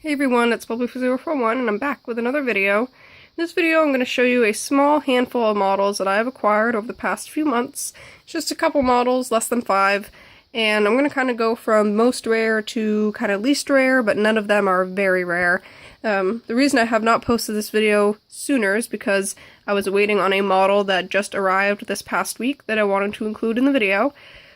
Hey everyone, it's Bubbley041 and I'm back with another video. In this video I'm going to show you a small handful of models that I have acquired over the past few months. It's just a couple models, less than 5, and I'm going to kind of go from most rare to kind of least rare, but none of them are very rare. The reason I have not posted this video sooner is because I was waiting on a model that just arrived this past week that I wanted to include in the video.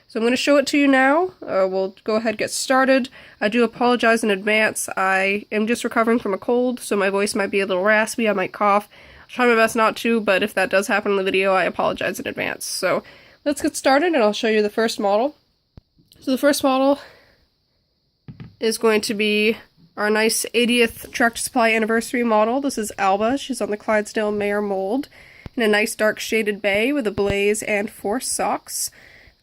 So I'm going to show it to you now. We'll go ahead and get started. I do apologize in advance. I am just recovering from a cold, so my voice might be a little raspy. I might cough. I'll try my best not to, but if that does happen in the video, I apologize in advance. So let's get started and I'll show you the first model. So the first model is going to be our nice 80th Tractor Supply anniversary model. This is Alva. She's on the Clydesdale Mare mold in a nice dark shaded bay with a blaze and 4 socks.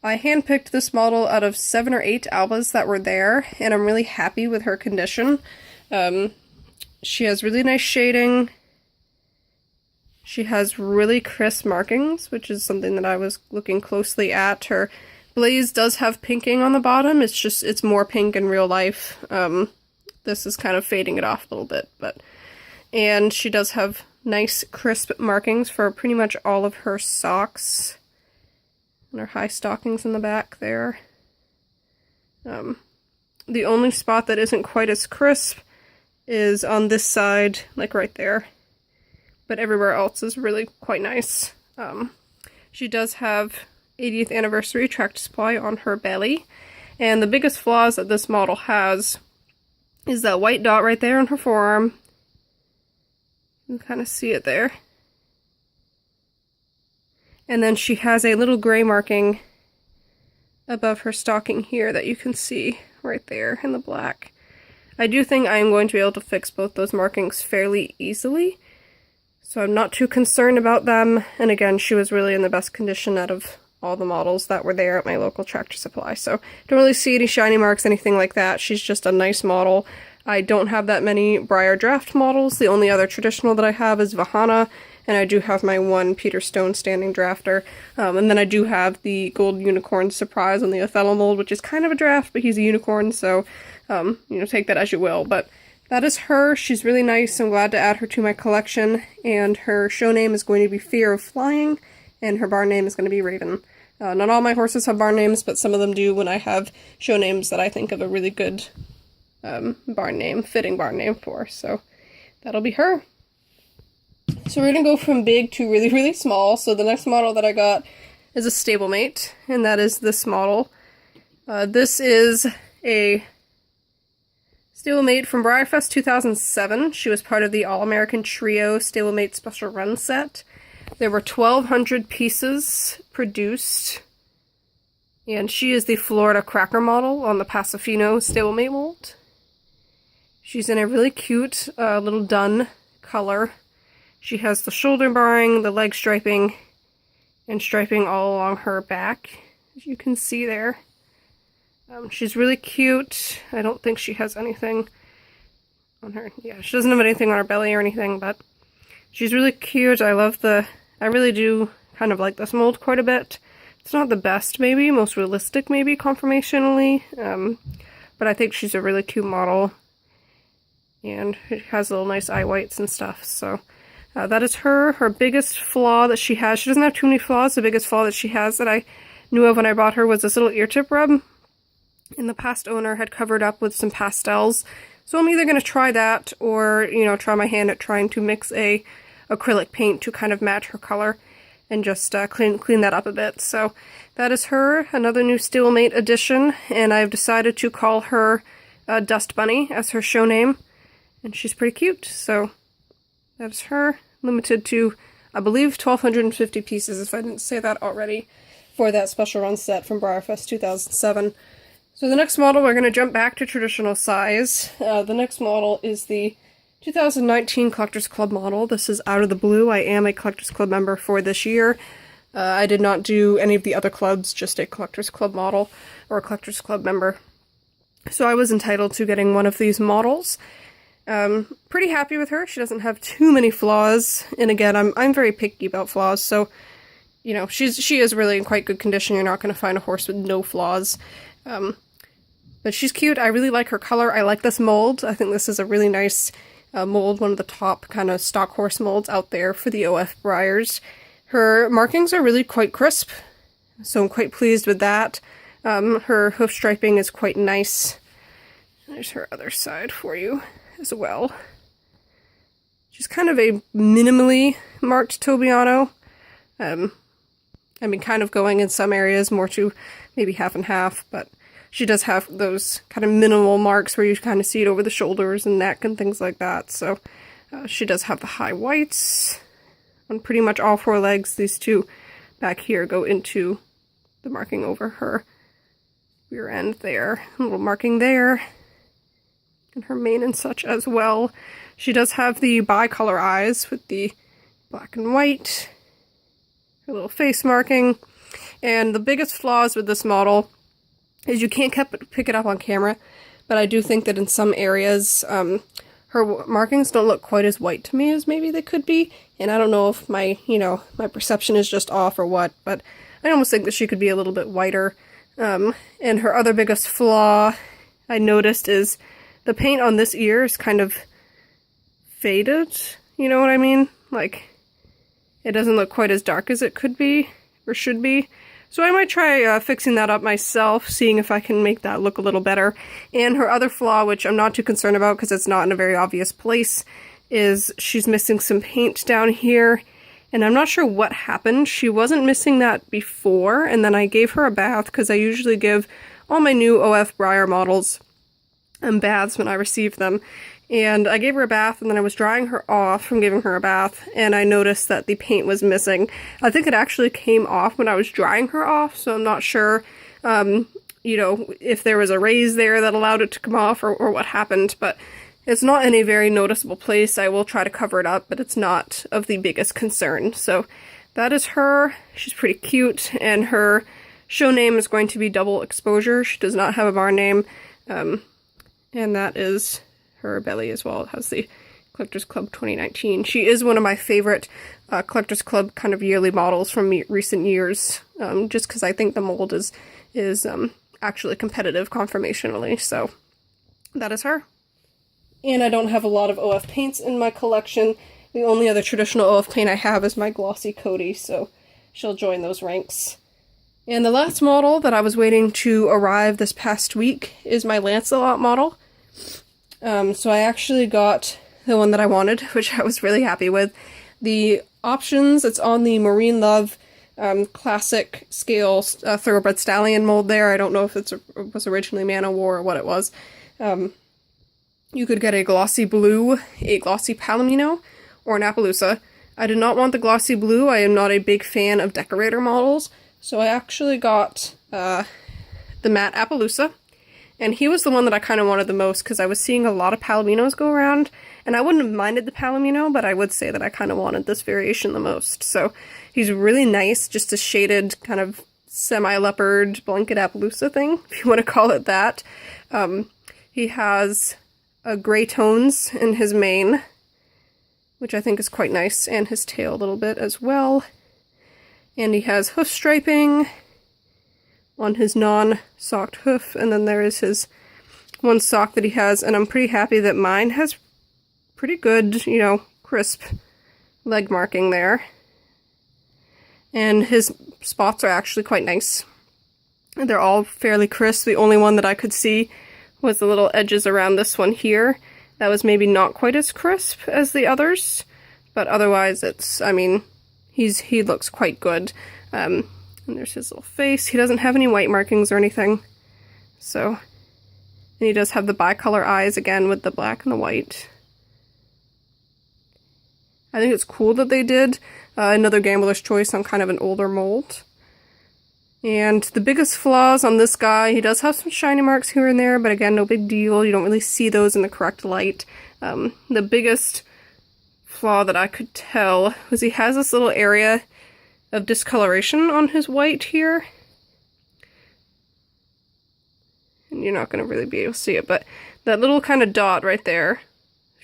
I handpicked this model out of 7 or 8 Alvas that were there, and I'm really happy with her condition. She has really nice shading. She has really crisp markings, which is something that I was looking closely at. Her blaze does have pinking on the bottom. It's more pink in real life. This is kind of fading it off a little bit, and she does have nice crisp markings for pretty much all of her socks. And her high stockings in the back there. The only spot that isn't quite as crisp is on this side, like right there. But everywhere else is really quite nice. She does have 80th anniversary Tractor Supply on her belly. And the biggest flaws that this model has is that white dot right there on her forearm. You can kind of see it there. And then she has a little gray marking above her stocking here that you can see right there in the black. I do think I am going to be able to fix both those markings fairly easily, so I'm not too concerned about them. And again, she was really in the best condition out of all the models that were there at my local Tractor Supply, so don't really see any shiny marks, anything like that. She's just a nice model. I don't have that many Breyer draft models. The only other traditional that I have is Vahana, and I do have my one Peter Stone standing drafter. And then I do have the Gold Unicorn Surprise on the Othello mold, which is kind of a draft, but he's a unicorn, so, take that as you will. But that is her. She's really nice. I'm glad to add her to my collection, and her show name is going to be Fear of Flying, and her barn name is going to be Raven. Not all my horses have barn names, but some of them do when I have show names that I think of a really good fitting barn name for, so that'll be her. So we're going to go from big to really, really small. So the next model that I got is a Stablemate, and that is this model. This is a Stablemate from Breyerfest 2007. She was part of the All-American Trio Stablemate Special Run set. There were 1,200 pieces produced, and she is the Florida Cracker model on the Pasofino Stablemate mold. She's in a really cute little dun color. She has the shoulder barring, the leg striping, and striping all along her back, as you can see there. She's really cute. I don't think she has anything on her. Yeah, she doesn't have anything on her belly or anything, but she's really cute. I really do kind of like this mold quite a bit. It's not the best, maybe, most realistic, maybe, conformationally, but I think she's a really cute model, and it has little nice eye whites and stuff, so that is her. Her biggest flaw that she has, she doesn't have too many flaws, the biggest flaw that she has that I knew of when I bought her was this little ear tip rub, and the past owner had covered up with some pastels, so I'm either going to try that or, try my hand at trying to mix a acrylic paint to kind of match her color and just clean that up a bit. So that is her, another new Stablemate edition, and I've decided to call her Dust Bunny as her show name, and she's pretty cute, so that is her. Limited to, I believe, 1,250 pieces, if I didn't say that already, for that special run set from Breyerfest 2007. So the next model, we're going to jump back to traditional size. The next model is the 2019 Collectors Club model. This is out of the blue. I am a Collectors Club member for this year. I did not do any of the other clubs, just a Collectors Club model, or a Collectors Club member. So I was entitled to getting one of these models. Pretty happy with her. She doesn't have too many flaws, and again, I'm very picky about flaws, so, she is really in quite good condition. You're not going to find a horse with no flaws. But she's cute. I really like her color. I like this mold. I think this is a really nice mold, one of the top kind of stock horse molds out there for the OF Breyers. Her markings are really quite crisp, so I'm quite pleased with that. Her hoof striping is quite nice. There's her other side for you as well. She's kind of a minimally marked Tobiano. I mean, kind of going in some areas more to maybe half and half, but she does have those kind of minimal marks where you kind of see it over the shoulders and neck and things like that. So she does have the high whites on pretty much all four legs. These two back here go into the marking over her rear end there. A little marking there. And her mane and such as well. She does have the bicolor eyes with the black and white. Her little face marking. And the biggest flaws with this model is you can't pick it up on camera, but I do think that in some areas her markings don't look quite as white to me as maybe they could be. And I don't know if my perception is just off or what, but I almost think that she could be a little bit whiter. And her other biggest flaw I noticed is the paint on this ear is kind of faded, you know what I mean? Like, it doesn't look quite as dark as it could be, or should be. So I might try fixing that up myself, seeing if I can make that look a little better. And her other flaw, which I'm not too concerned about because it's not in a very obvious place, is she's missing some paint down here. And I'm not sure what happened. She wasn't missing that before, and then I gave her a bath because I usually give all my new OF Breyer models baths when I receive them. And I gave her a bath, and then I was drying her off from giving her a bath, and I noticed that the paint was missing. I think it actually came off when I was drying her off, so I'm not sure, if there was a raise there that allowed it to come off or what happened, but it's not in a very noticeable place. I will try to cover it up, but it's not of the biggest concern. So that is her. She's pretty cute, and her show name is going to be Double Exposure. She does not have a barn name, and that is her belly as well. It has the Collectors Club 2019. She is one of my favorite Collectors Club kind of yearly models from recent years, just because I think the mold is actually competitive conformationally. So that is her. And I don't have a lot of OF paints in my collection. The only other traditional OF paint I have is my Glossy Cody, so she'll join those ranks. And the last model that I was waiting to arrive this past week is my Lancelot model. So I actually got the one that I wanted, which I was really happy with. The options, it's on the Marine Love classic scale thoroughbred stallion mold there. I don't know if it was originally Man-O-War or what it was. You could get a glossy blue, a glossy palomino, or an Appaloosa. I did not want the glossy blue. I am not a big fan of decorator models, so I actually got the matte Appaloosa. And he was the one that I kind of wanted the most because I was seeing a lot of palominos go around, and I wouldn't have minded the palomino, but I would say that I kind of wanted this variation the most. So he's really nice, just a shaded kind of semi-leopard blanket Appaloosa thing, if you want to call it that. He has gray tones in his mane, which I think is quite nice, and his tail a little bit as well. And he has hoof striping on his non-socked hoof, and then there is his one sock that he has, and I'm pretty happy that mine has pretty good, crisp leg marking there. And his spots are actually quite nice. They're all fairly crisp. The only one that I could see was the little edges around this one here. That was maybe not quite as crisp as the others, but otherwise he looks quite good. And there's his little face. He doesn't have any white markings or anything. So, and he does have the bicolor eyes again with the black and the white. I think it's cool that they did another Gambler's Choice on kind of an older mold. And the biggest flaws on this guy, he does have some shiny marks here and there, but again, no big deal. You don't really see those in the correct light. The biggest flaw that I could tell was he has this little area of discoloration on his white here. And you're not going to really be able to see it, but that little kind of dot right there,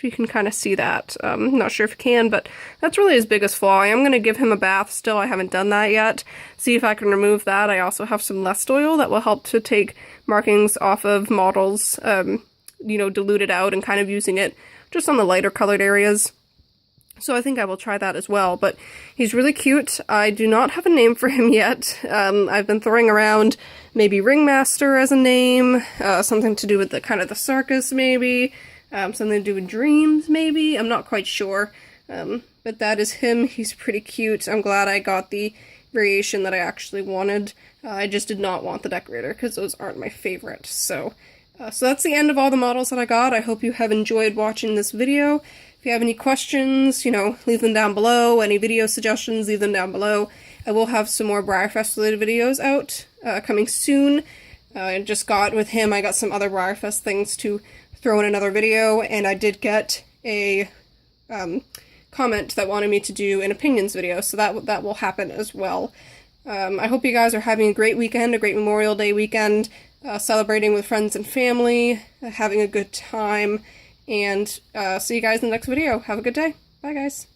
if you can kind of see that. I'm not sure if you can, but that's really his biggest flaw. I am going to give him a bath still. I haven't done that yet. See if I can remove that. I also have some Lust oil that will help to take markings off of models, you know, dilute it out and kind of using it just on the lighter colored areas. So I think I will try that as well, but he's really cute. I do not have a name for him yet. I've been throwing around maybe Ringmaster as a name, something to do with the kind of the circus maybe, something to do with dreams maybe, I'm not quite sure. But that is him. He's pretty cute. I'm glad I got the variation that I actually wanted. I just did not want the decorator because those aren't my favorite. So that's the end of all the models that I got. I hope you have enjoyed watching this video. If you have any questions, you know, leave them down below. Any video suggestions, leave them down below. I will have some more Breyerfest related videos out coming soon. I just got with him, I got some other Breyerfest things to throw in another video, and I did get a comment that wanted me to do an opinions video, so that will happen as well. I hope you guys are having a great weekend, a great Memorial Day weekend, celebrating with friends and family, having a good time, and see you guys in the next video. Have a good day. Bye, guys.